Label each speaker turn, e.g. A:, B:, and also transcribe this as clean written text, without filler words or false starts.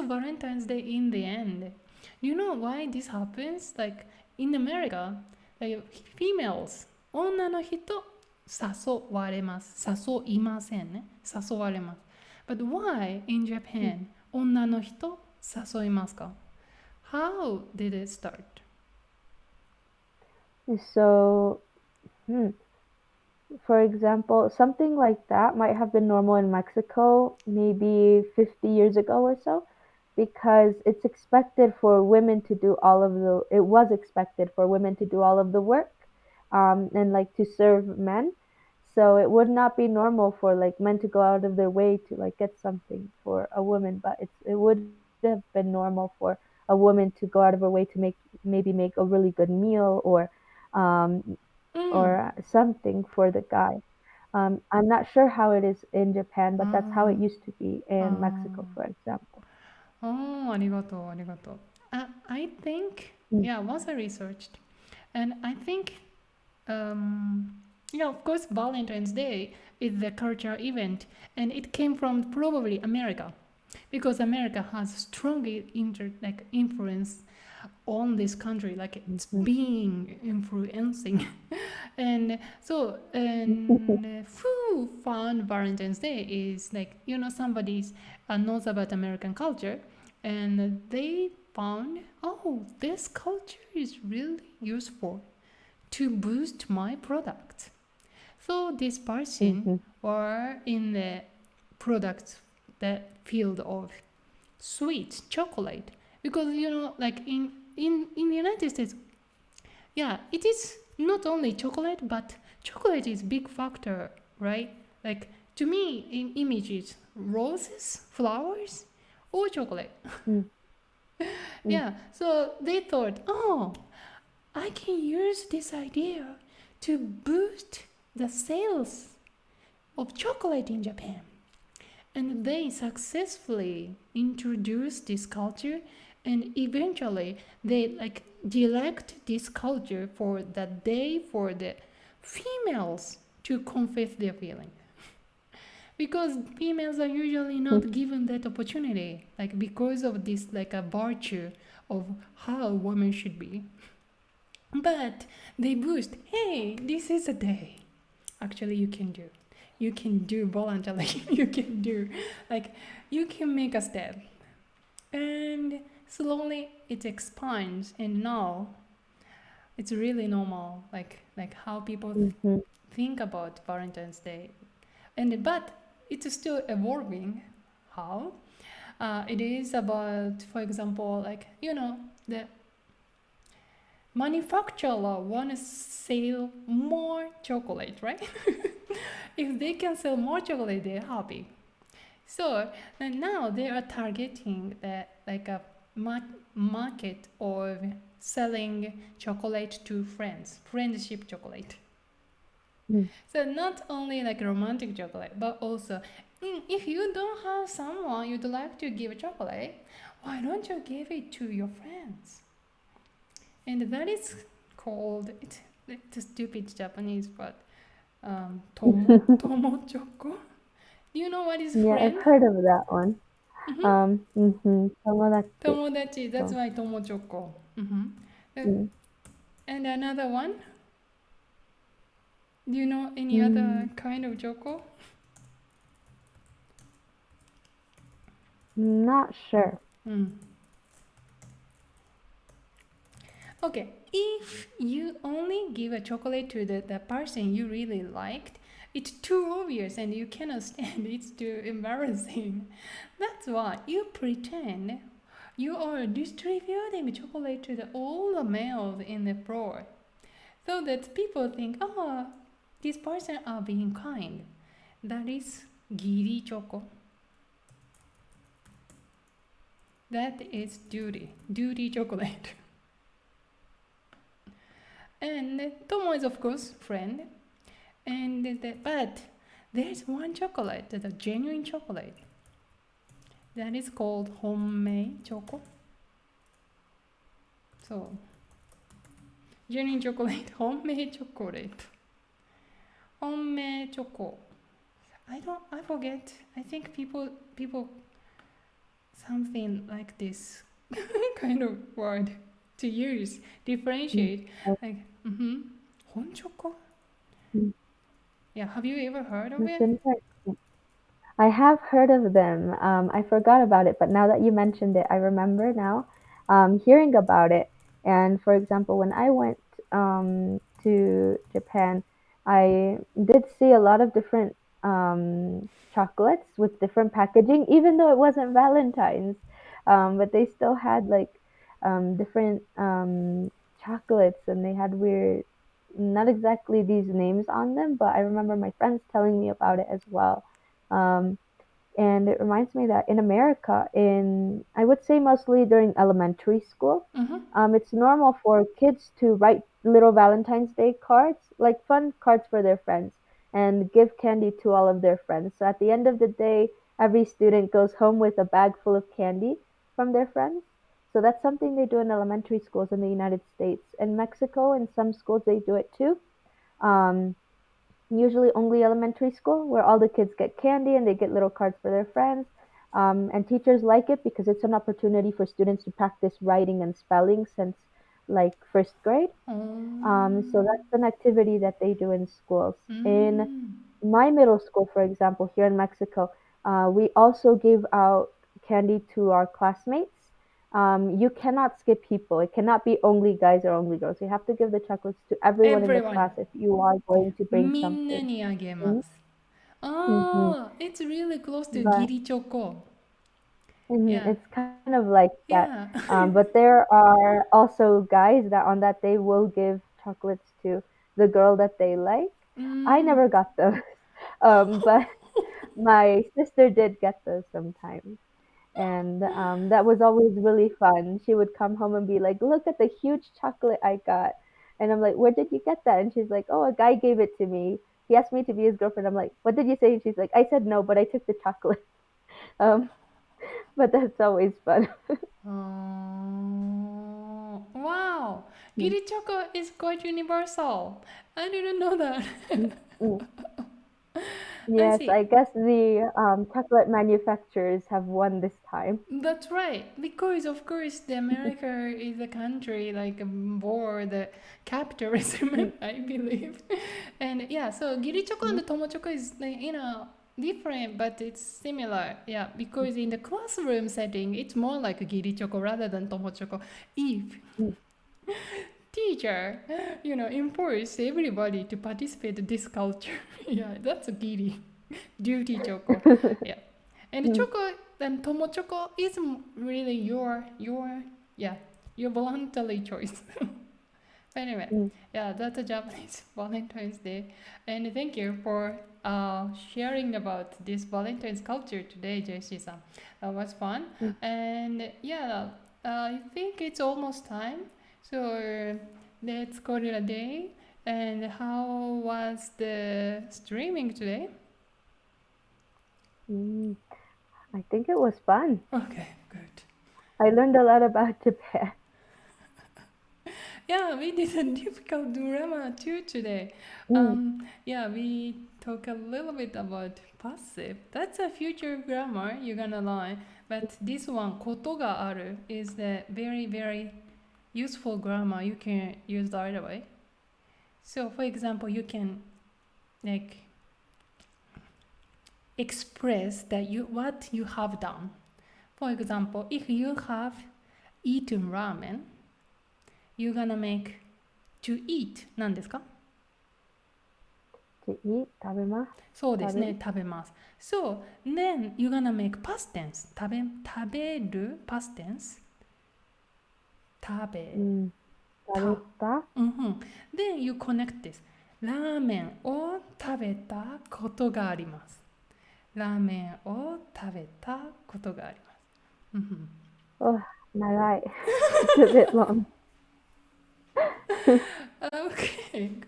A: Valentine's Day in the end. Do you know why this happens? Like in America, like females, 女の人誘われます。誘いませんね。誘われます。But why in Japan, 女の人誘いますか? How did it start?
B: So, for example, something like that might have been normal in Mexico maybe 50 years ago or so, because it's expected for women to do all of the, it was expected for women to do all of the work, and like to serve men. So it would not be normal for like men to go out of their way to like get something for a woman, but it would have been normal for a woman to go out of her way to make a really good meal um, or something for the guy. I'm not sure how it is in Japan, but that's how it used to be in Mexico, for example.
A: ありがとう、ありがとう。I think,
B: Mm.
A: yeah, once I researched, and I think, yeah, of course, Valentine's Day is the cultural event, and it came from probably America, because America has strong influence on this country, like it's being influencing. And so, and who found Valentine's Day is like, somebody knows about American culture, and they found, oh, this culture is really useful to boost my product. So this person were in the product that field of sweet chocolate, because like in the United States, yeah, it is not only chocolate, but chocolate is big factor, right? Like to me, in images, roses, flowers, or chocolate.
B: Mm.
A: Yeah, so they thought, oh, I can use this idea to boost the sales of chocolate in Japan. And they successfully introduced this culture, and eventually they like direct this culture for the day for the females to confess their feelings, because females are usually not given that opportunity, like because of this like a virtue of how women should be. But they boost, hey, this is a day actually you can do voluntarily. You can do, like, you can make a step, and slowly it expands, and now it's really normal, like how people think about Valentine's Day. And but it's still evolving. How it is about, for example, like the manufacturer want to sell more chocolate, right? If they can sell more chocolate, they're happy. So and now they are targeting the like a market of selling chocolate to friends, friendship chocolate. So not only like romantic chocolate, but also if you don't have someone you'd like to give chocolate, why don't you give it to your friends? And that is called, it's a stupid Japanese word, tomo choco. Do you know what is
B: Yeah, I've
A: friend?
B: heard of that one. 友達.
A: 友達, that's
B: So,
A: why tomo choco.
B: mm,
A: And another one, do you know any other
B: mm,
A: kind of choco?
B: not sure.
A: Okay, if you only give a chocolate to the person you really liked, it's too obvious and you cannot stand it. It's too embarrassing. That's why you pretend you are distributing chocolate to all the males in the floor, so that people think, oh, this person are being kind. That is giri choco. That is duty chocolate. And Tomo is of course friend. But there's one chocolate, the genuine chocolate. That is called homemade choco. So genuine chocolate, homemade chocolate. Homemade choco. I forget. I think people something like this kind of word to use, differentiate. Like, honchoko? Yeah, have you ever heard of
B: That's
A: it?
B: interesting. I have heard of them. I forgot about it, but now that you mentioned it, I remember now hearing about it. And for example, when I went to Japan, I did see a lot of different chocolates with different packaging, even though it wasn't Valentine's. But they still had like different chocolates, and they had weird, not exactly these names on them, but I remember my friends telling me about it as well. Um, and it reminds me that in America, I would say mostly during elementary school,
A: Mm-hmm.
B: it's normal for kids to write little Valentine's Day cards, like fun cards for their friends, and give candy to all of their friends. So at the end of the day, every student goes home with a bag full of candy from their friends. So that's something they do in elementary schools in the United States. In Mexico, in some schools, they do it too. Um, Usually only elementary school, where all the kids get candy and they get little cards for their friends. And teachers like it because it's an opportunity for students to practice writing and spelling since like first grade. So
A: Oh.
B: that's an activity that they do in schools. In
A: Mm.
B: my middle school, for example, here in Mexico, we also give out candy to our classmates. You cannot skip people. It cannot be only guys or only girls. You have to give the chocolates to everyone in the
A: Everyone.
B: class if you are going to bring
A: みんな
B: something.
A: にあげま
B: Mhm.
A: す。
B: Mhm.
A: Oh, it's really close to
B: But
A: giri choco. Yeah.
B: it's kind of like that.
A: Yeah.
B: But there are also guys that on that day will give chocolates to the girl that they like. I
A: Mm.
B: never got those, but my sister did get those sometimes. And that was always really fun. She would come home and be like, "Look at the huge chocolate I got." And I'm like, "Where did you get that?" And she's like, "Oh, a guy gave it to me. He asked me to be his girlfriend." I'm like, "What did you say?" And she's like, "I said no, but I took the chocolate." Um, but that's always fun.
A: Oh, wow. Giri choco is quite universal. I didn't know that.
B: Mm.
A: I
B: Yes,
A: see.
B: I guess the chocolate manufacturers have won this time.
A: That's right. Because of course the America is a country like for the capitalism,
B: Mm,
A: I believe. And yeah, so giri choco
B: mm,
A: and tomo choco is like, different, but it's similar. Yeah, because in the classroom setting, it's more like giri choco rather than tomo choco. If
B: mm,
A: teacher, enforce everybody to participate in this culture. Yeah, that's a giri duty choco. Yeah, and
B: mm,
A: choco and tomo choco is really yeah your voluntary choice. Anyway,
B: mm.
A: yeah, that's a Japanese Valentine's Day, and thank you for sharing about this Valentine's culture today, JC-san. That was fun,
B: Mm.
A: and yeah, I think it's almost time. So let's call it a day. And how was the streaming today?
B: Mm. I think it was fun.
A: Okay, good.
B: I learned a lot about Japan.
A: Yeah, we did a difficult drama too today.
B: Mm,
A: Yeah, we talk a little bit about passive. That's a future grammar you're gonna learn. But this one, ことがある, is the very, very useful grammar you can use right away. So, for example, you can like express that what you have done. For example, if you have eaten ramen, you're gonna make to eat 何ですか
B: to eat, 食べます。
A: そうですね、食べます。So, then you're gonna make past tense. 食べる past tense. 食べ
B: うん食べた
A: Then you connect this. ラーメンを食べたことがあります。ラーメンを食べたことがあります。
B: Oh, 長い。It's a bit long.
A: Okay,